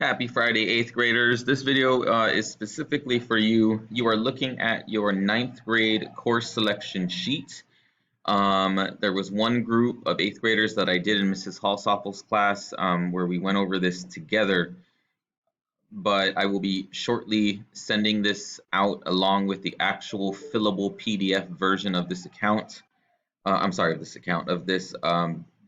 Happy Friday, 8th graders. This video is specifically for you. You are looking at your ninth grade course selection sheet. There was one group of 8th graders that I did in Mrs. Halsoppel's class where we went over this together, but I will be shortly sending this out along with the actual fillable PDF version of this account. Of this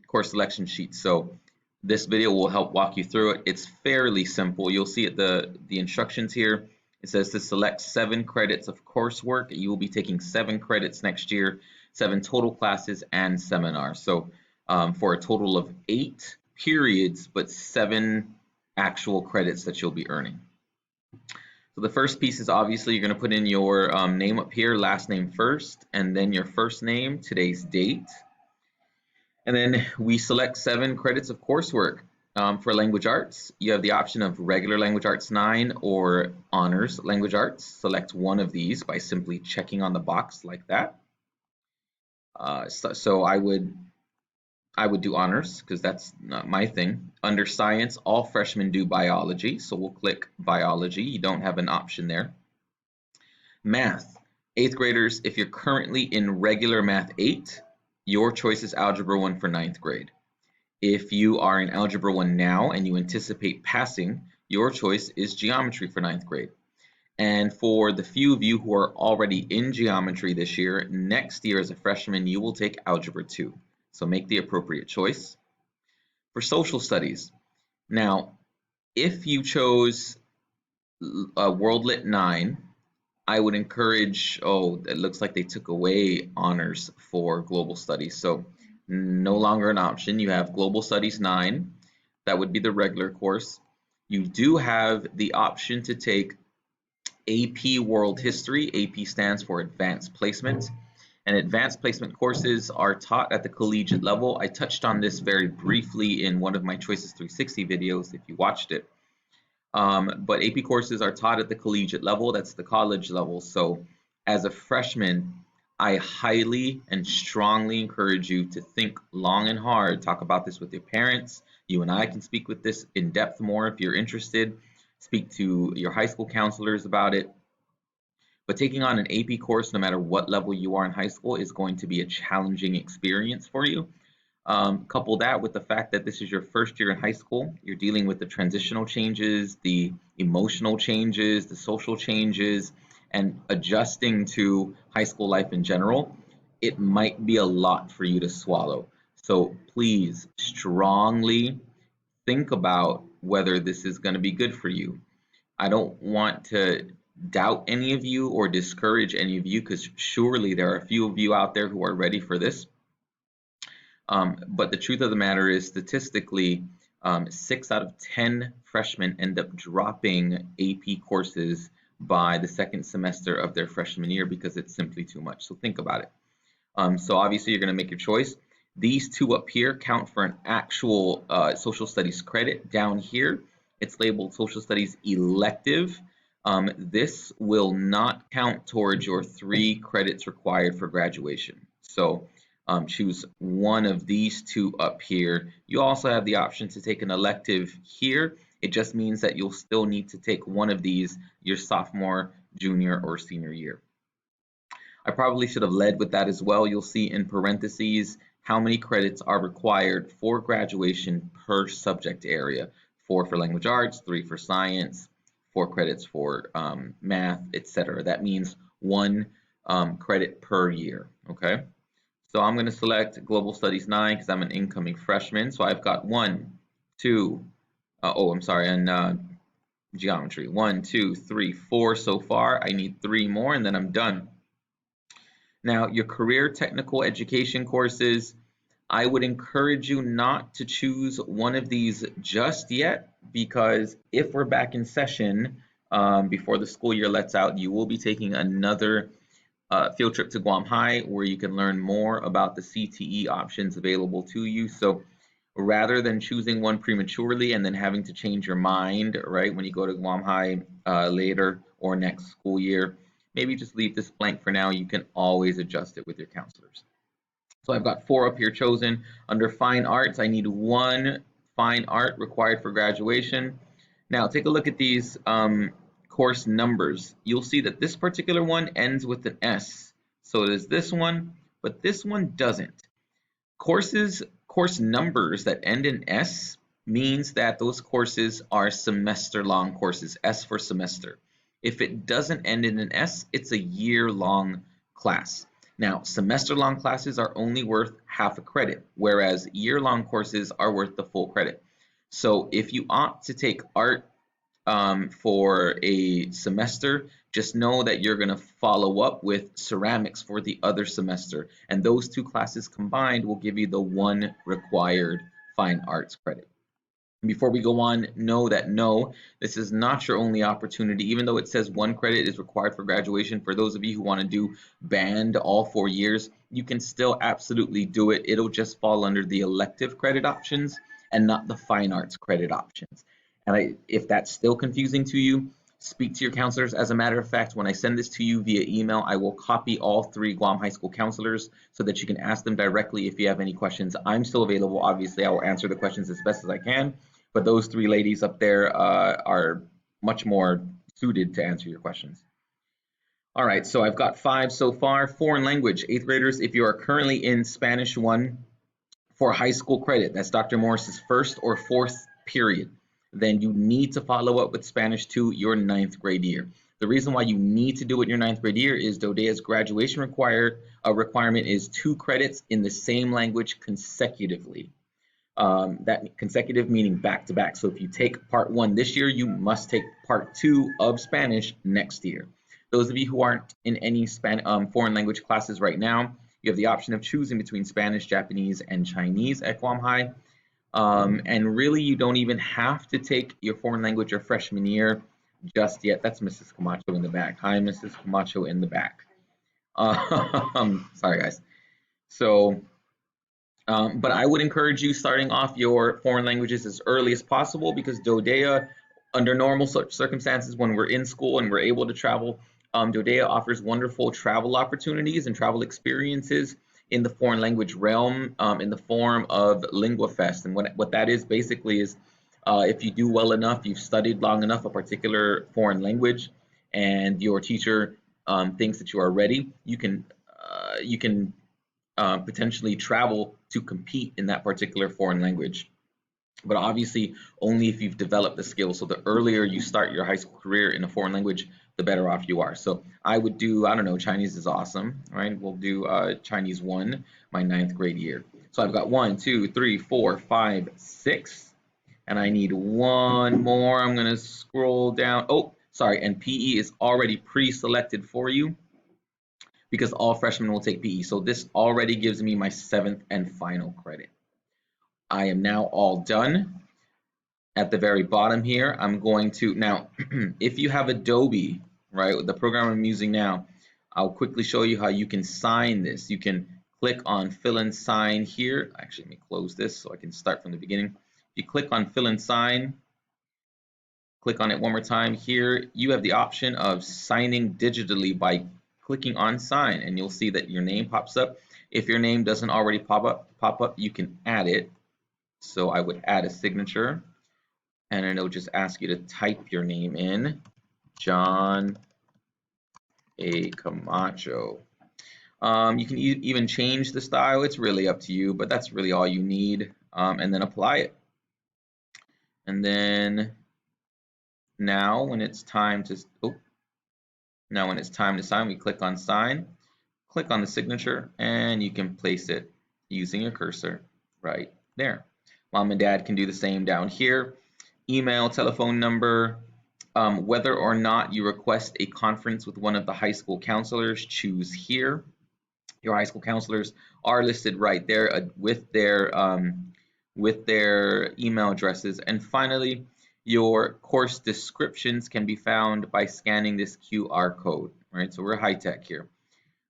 course selection sheet. So this video will help walk you through it. It's fairly simple. You'll see it, the instructions here. It says to select 7 credits of coursework. You will be taking 7 credits next year, 7 total classes and seminars. So for a total of 8 periods, but 7 actual credits that you'll be earning. So the first piece is obviously you're going to put in your name up here, last name first, and then your first name, today's date. And then we select 7 credits of coursework. For language arts, you have the option of regular language arts 9 or honors language arts. Select one of these by simply checking on the box like that. So I would do honors because that's not my thing. Under science, all freshmen do biology, so we'll click biology. You don't have an option there. Math, 8th graders, if you're currently in regular math 8, your choice is algebra 1 for 9th grade. If you are in algebra 1 now and you anticipate passing, your choice is geometry for 9th grade. And for the few of you who are already in geometry this year, next year as a freshman, you will take algebra 2. So make the appropriate choice. For social studies, now, if you chose World Lit 9, I would encourage, it looks like they took away honors for global studies. So no longer an option. You have Global Studies 9. That would be the regular course. You do have the option to take AP World History. AP stands for Advanced Placement. And advanced placement courses are taught at the collegiate level. I touched on this very briefly in one of my Choices 360 videos if you watched it. But AP courses are taught at the collegiate level, that's the college level. So as a freshman, I highly and strongly encourage you to think long and hard, talk about this with your parents. You and I can speak with this in depth more if you're interested. Speak to your high school counselors about it. But taking on an AP course, no matter what level you are in high school, is going to be a challenging experience for you. Couple that with the fact that this is your first year in high school. You're dealing with the transitional changes, the emotional changes, the social changes, and adjusting to high school life in general. It might be a lot for you to swallow. So please strongly think about whether this is going to be good for you. I don't want to doubt any of you or discourage any of you because surely there are a few of you out there who are ready for this. But the truth of the matter is, statistically, 6 out of 10 freshmen end up dropping AP courses by the second semester of their freshman year because it's simply too much. So think about it. So obviously you're going to make your choice. These 2 up here count for an actual social studies credit. Down here, it's labeled social studies elective. This will not count towards your 3 credits required for graduation. So choose one of these 2 up here. You also have the option to take an elective here. It just means that you'll still need to take one of these your sophomore, junior, or senior year. I probably should have led with that as well. You'll see in parentheses how many credits are required for graduation per subject area. 4 for language arts, 3 for science, 4 credits for math, etc. That means 1 credit per year, okay? So I'm going to select Global Studies 9 because I'm an incoming freshman. So I've got 1, 2, and geometry. 1, 2, 3, 4 so far. I need 3 more and then I'm done. Now, your career technical education courses, I would encourage you not to choose one of these just yet because if we're back in session before the school year lets out, you will be taking another field trip to Guam High where you can learn more about the CTE options available to you. So rather than choosing one prematurely and then having to change your mind, right, when you go to Guam High later or next school year, maybe just leave this blank for now. You can always adjust it with your counselors. So I've got 4 up here chosen. Under fine arts, I need 1 fine art required for graduation. Now take a look at these course numbers. You'll see that this particular one ends with an S. So does this one, but this one doesn't. Course numbers that end in S means that those courses are semester-long courses, S for semester. If it doesn't end in an S, it's a year-long class. Now, semester-long classes are only worth half a credit, whereas year-long courses are worth the full credit. So if you opt to take art for a semester, just know that you're going to follow up with ceramics for the other semester. And those two classes combined will give you the one required fine arts credit. Before we go on, know that no, this is not your only opportunity. Even though it says one credit is required for graduation, for those of you who want to do band all 4 years, you can still absolutely do it. It'll just fall under the elective credit options and not the fine arts credit options. And if that's still confusing to you, speak to your counselors. As a matter of fact, when I send this to you via email, I will copy all 3 Guam High School counselors so that you can ask them directly if you have any questions. I'm still available. Obviously, I will answer the questions as best as I can, but those 3 ladies up there are much more suited to answer your questions. All right, so I've got 5 so far. Foreign language, 8th graders, if you are currently in Spanish 1 for high school credit, that's Dr. Morris's first or fourth period, then you need to follow up with Spanish 2 your 9th grade year. The reason why you need to do it your 9th grade year is DODEA's graduation requirement is 2 credits in the same language consecutively. That consecutive meaning back to back. So if you take part 1 this year, you must take part 2 of Spanish next year. Those of you who aren't in any foreign language classes right now, you have the option of choosing between Spanish, Japanese, and Chinese at Guam High. And really, you don't even have to take your foreign language your freshman year just yet. That's Mrs. Camacho in the back. Hi, Mrs. Camacho in the back. Sorry, guys. So, but I would encourage you starting off your foreign languages as early as possible because DODEA, under normal circumstances, when we're in school and we're able to travel, DODEA offers wonderful travel opportunities and travel experiences in the foreign language realm in the form of Lingua Fest. And what that is basically is if you do well enough, you've studied long enough a particular foreign language, and your teacher thinks that you are ready, you can potentially travel to compete in that particular foreign language. But obviously, only if you've developed the skills. So the earlier you start your high school career in a foreign language, the better off you are. So I would do, I don't know, Chinese is awesome, right? We'll do Chinese 1, my 9th grade year. So I've got 1, 2, 3, 4, 5, 6, and I need one more. I'm going to scroll down. Oh, sorry, and PE is already pre-selected for you because all freshmen will take PE. So this already gives me my 7th and final credit. I am now all done. At the very bottom here, I'm going to, now, if you have Adobe, right, the program I'm using now, I'll quickly show you how you can sign this. You can click on fill and sign here. Actually, let me close this so I can start from the beginning. If you click on fill and sign, click on it one more time here, you have the option of signing digitally by clicking on sign, and you'll see that your name pops up. If your name doesn't already pop up, you can add it. So I would add a signature, and then it'll just ask you to type your name in, John A. Camacho. You can even change the style. It's really up to you, but that's really all you need. And then apply it. And then now when it's time to sign, we click on sign, click on the signature, and you can place it using your cursor right there. Mom and dad can do the same down here. Email, telephone number, whether or not you request a conference with one of the high school counselors, choose here. Your high school counselors are listed right there with their email addresses. And finally, your course descriptions can be found by scanning this QR code, right? So we're high tech here.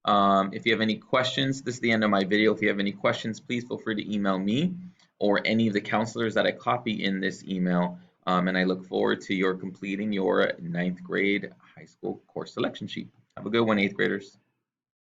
If you have any questions, this is the end of my video. If you have any questions, please feel free to email me or any of the counselors that I copy in this email. And I look forward to your completing your 9th grade high school course selection sheet. Have a good one, 8th graders.